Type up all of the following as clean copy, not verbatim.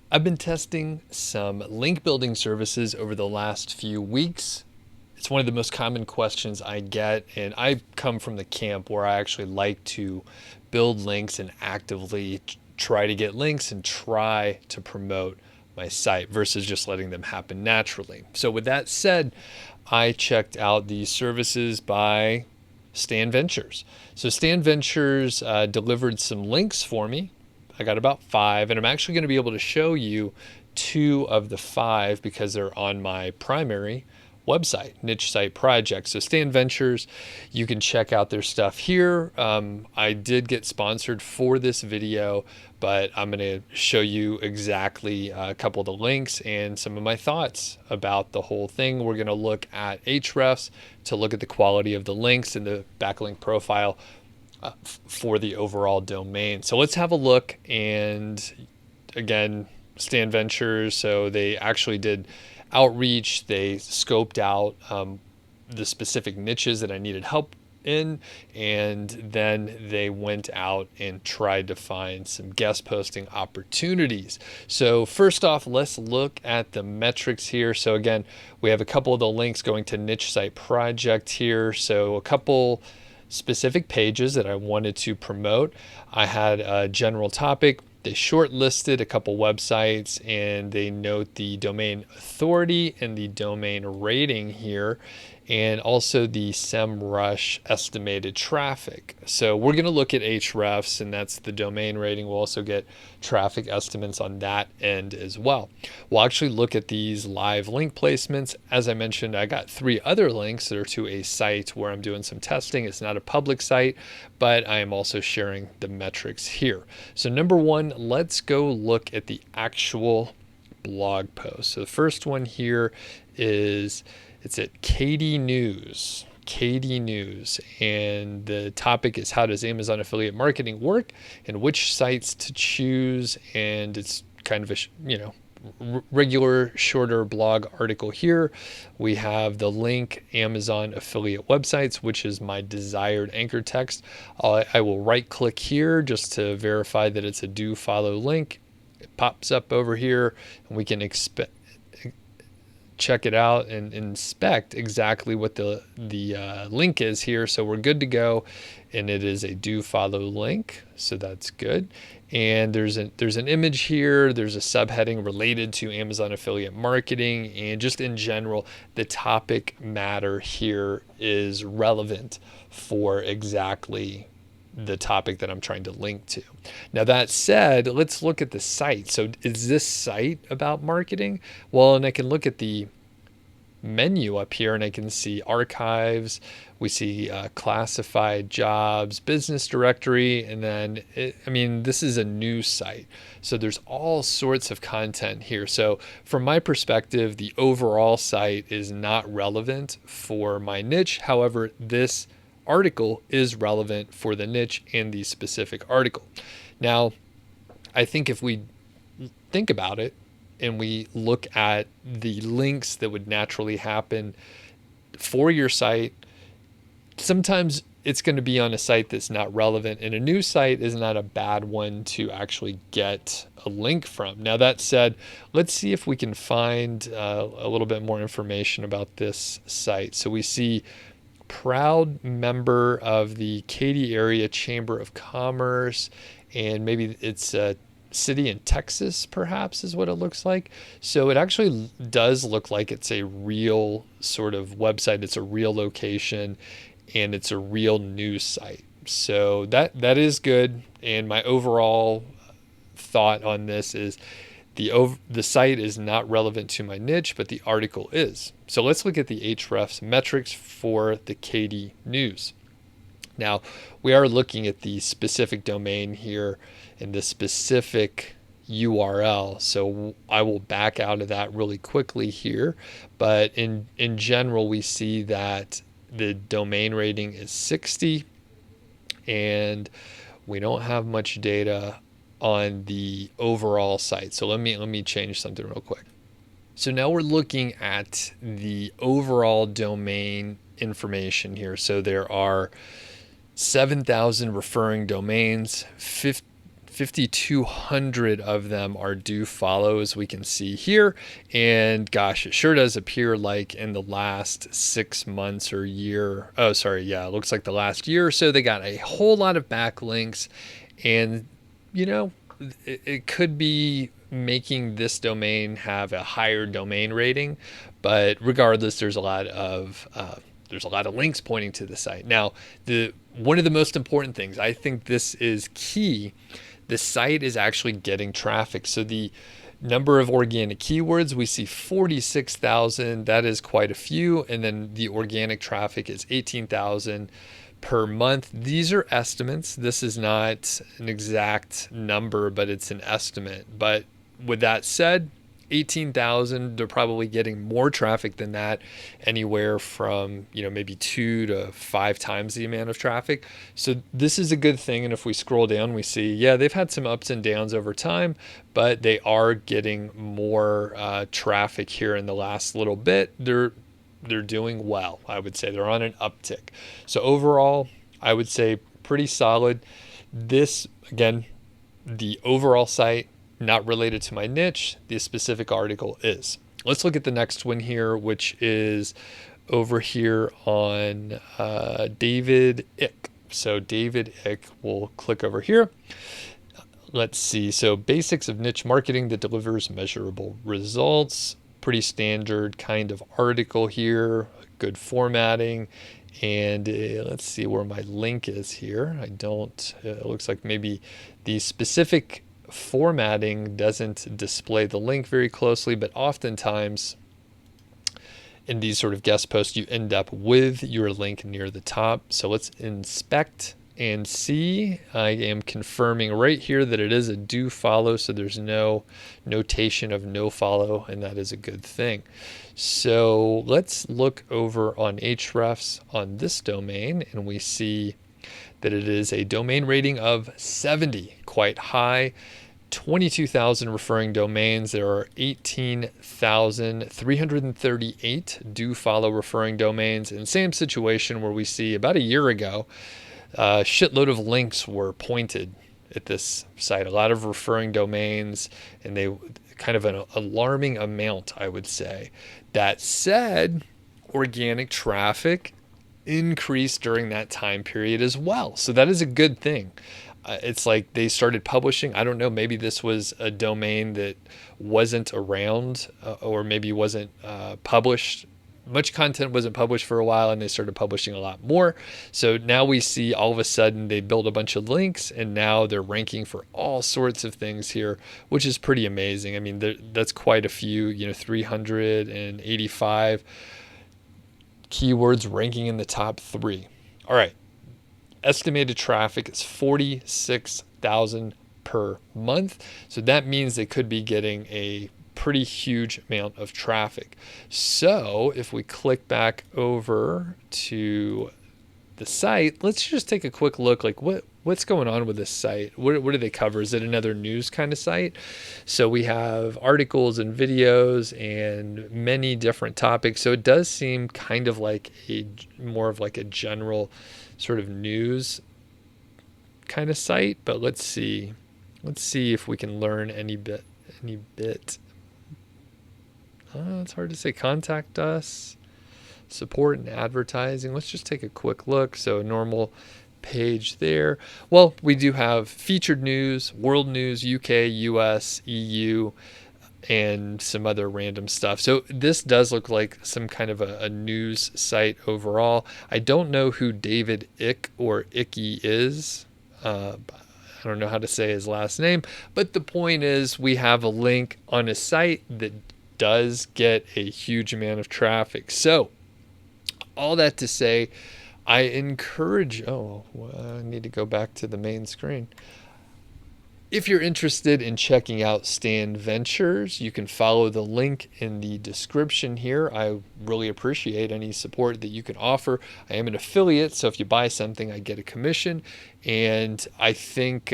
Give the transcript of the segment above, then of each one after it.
I've been testing some link building services over the last few weeks. It's one of the most common questions I get, and I come from the camp where I actually like to build links and actively try to get links and try to promote my site versus just letting them happen naturally. So, with that said, I checked out the services by Stan Ventures. So, Stan Ventures delivered some links for me. I got about 5, and I'm actually going to be able to show you 2 of the 5 because they're on my primary website, Niche Site Project. So Stan Ventures, you can check out their stuff here. I did get sponsored for this video, but I'm going to show you exactly a couple of the links and some of my thoughts about the whole thing. We're going to look at Ahrefs to look at the quality of the links and the backlink profile for the overall domain. So let's have a look. And again, Stan Ventures, so they actually did outreach. They scoped out the specific niches that I needed help in, and then they went out and tried to find some guest posting opportunities. So first off, let's look at the metrics here. So again, we have a couple of the links going to Niche Site Project here. So a couple specific pages that I wanted to promote. I had a general topic. They shortlisted a couple websites, and they note the domain authority and the domain rating here, and also the SEMrush estimated traffic. So we're going to look at Ahrefs, and that's the domain rating. We'll also get traffic estimates on that end as well. We'll actually look at these live link placements. As I mentioned, I got 3 other links that are to a site where I'm doing some testing. It's not a public site, but I am also sharing the metrics here. So number 1, let's go look at the actual blog post. So the first one here is, it's at KD News. KD News, and the topic is, how does Amazon affiliate marketing work and which sites to choose? And it's kind of a regular shorter blog article here. We have the link Amazon affiliate websites, which is my desired anchor text. I will right click here just to verify that it's a do follow link. It pops up over here, and we can check it out and inspect exactly what the link is here. So we're good to go, and it is a do follow link, so that's good. And there's an image here. There's a subheading related to Amazon affiliate marketing, and just in general, the topic matter here is relevant for exactly the topic that I'm trying to link to. Now, that said, let's look at the site. So is this site about marketing? Well, and I can look at the menu up here, and I can see archives. We see classified jobs, business directory, and then this is a news site, so there's all sorts of content here. So from my perspective, the overall site is not relevant for my niche. However, this article is relevant for the niche and the specific article. Now, I think if we think about it and we look at the links that would naturally happen for your site, sometimes it's going to be on a site that's not relevant, and a new site is not a bad one to actually get a link from. Now, that said, let's see if we can find a little bit more information about this site. So we see proud member of the Katy Area Chamber of Commerce, and maybe it's a city in Texas, perhaps, is what it looks like. So it actually does look like it's a real sort of website. It's a real location, and it's a real news site. So that is good. And my overall thought on this is the site is not relevant to my niche, but the article is. So let's look at the Ahrefs metrics for the KD News. Now, we are looking at the specific domain here and the specific URL. So I will back out of that really quickly here. But in general, we see that the domain rating is 60, and we don't have much data on the overall site. So let me change something real quick. So now we're looking at the overall domain information here. So there are 7,000 referring domains, 5,200 of them are do follow, as we can see here. And gosh, it sure does appear like in the last 6 months or year. Oh, sorry. Yeah, it looks like the last year or so, they got a whole lot of backlinks. And, it could be making this domain have a higher domain rating. But regardless, there's a lot of links pointing to the site. Now, one of the most important things, I think this is key, the site is actually getting traffic. So the number of organic keywords, we see 46,000. That is quite a few. And then the organic traffic is 18,000 per month. These are estimates. This is not an exact number, but it's an estimate. But with that said, 18,000, they're probably getting more traffic than that, anywhere from, maybe 2 to 5 times the amount of traffic. So this is a good thing. And if we scroll down, we see, yeah, they've had some ups and downs over time, but they are getting more traffic here in the last little bit. They're doing well. I would say they're on an uptick. So overall, I would say pretty solid. This, again, the overall site, not related to my niche. The specific article is. Let's look at the next one here, which is over here on David Icke. So David Icke, we'll click over here. Let's see. So basics of niche marketing that delivers measurable results. Pretty standard kind of article here. Good formatting. And let's see where my link is here. It looks like maybe the specific formatting doesn't display the link very closely, but oftentimes in these sort of guest posts, you end up with your link near the top. So let's inspect and see. I am confirming right here that it is a do follow, so there's no notation of no follow, and that is a good thing. So let's look over on Ahrefs on this domain, and we see that it is a domain rating of 70, quite high. 22,000 referring domains. There are 18,338 do follow referring domains. And same situation where we see about a year ago, a shitload of links were pointed at this site, a lot of referring domains, and they kind of an alarming amount, I would say. That said, organic traffic increased during that time period as well. So that is a good thing. It's like they started publishing. I don't know, maybe this was a domain that wasn't around or maybe wasn't published. Much content wasn't published for a while, and they started publishing a lot more. So now we see all of a sudden they build a bunch of links, and now they're ranking for all sorts of things here, which is pretty amazing. I mean, that's quite a few, 385 keywords ranking in the top 3. All right. Estimated traffic is 46,000 per month. So that means they could be getting a pretty huge amount of traffic. So if we click back over to the site, let's just take a quick look, like what's going on with this site? What do they cover? Is it another news kind of site? So we have articles and videos and many different topics. So it does seem kind of like more of like a general sort of news kind of site, but let's see if we can learn any bit. It's hard to say. Contact us, support and advertising. Let's just take a quick look. So normal page there. Well, we do have featured news, world news, UK, US, EU, and some other random stuff. So this does look like some kind of a news site overall. I don't know who David Icke or Icky is. I don't know how to say his last name, but the point is we have a link on a site that does get a huge amount of traffic. So all that to say, I encourage, I need to go back to the main screen. If you're interested in checking out Stand Ventures, you can follow the link in the description here. I really appreciate any support that you can offer. I am an affiliate, so if you buy something, I get a commission. And I think,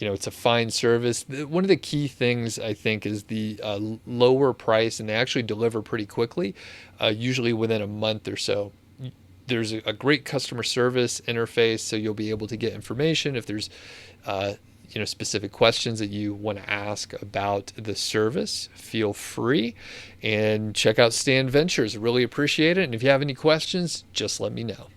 it's a fine service. One of the key things, I think, is the lower price, and they actually deliver pretty quickly, usually within a month or so. There's a great customer service interface, so you'll be able to get information if there's specific questions that you want to ask about the service, feel free and check out Stand Ventures. Really appreciate it. And if you have any questions, just let me know.